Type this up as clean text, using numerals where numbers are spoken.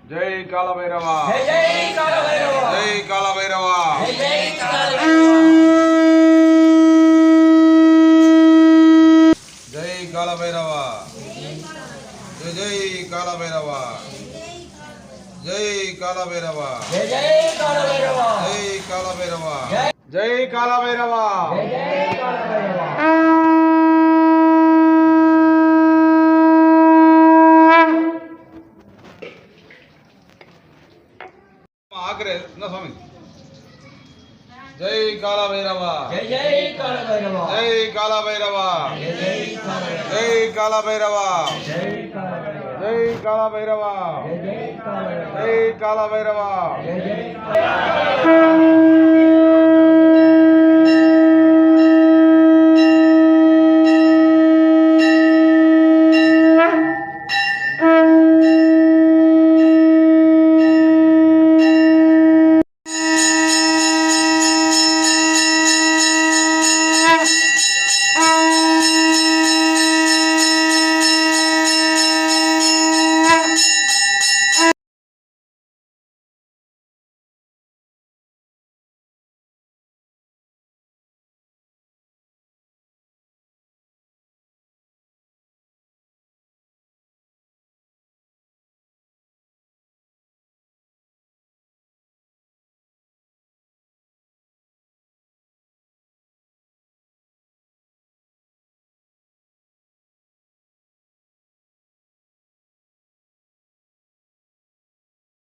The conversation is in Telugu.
జై కాలభైరవ జై కాలభైరవ జై కాలభైరవ జై కాలభైరవ జై కాలభైరవ జై కాలభైరవ జై కాలభైరవ జై కాలభైరవ జై కాలభైరవ జై కాలభైరవ జై కాలభైరవ ఆఖరే స్వామి జై కాలభైరవ జై కాలభైరవ జై కాలభైరవ జై కాలభైరవ జై కాలభైరవ జై కాలభైరవ జై కాలభైరవ జై కాలభైరవ జై కాలభైరవ జై కాలభైరవ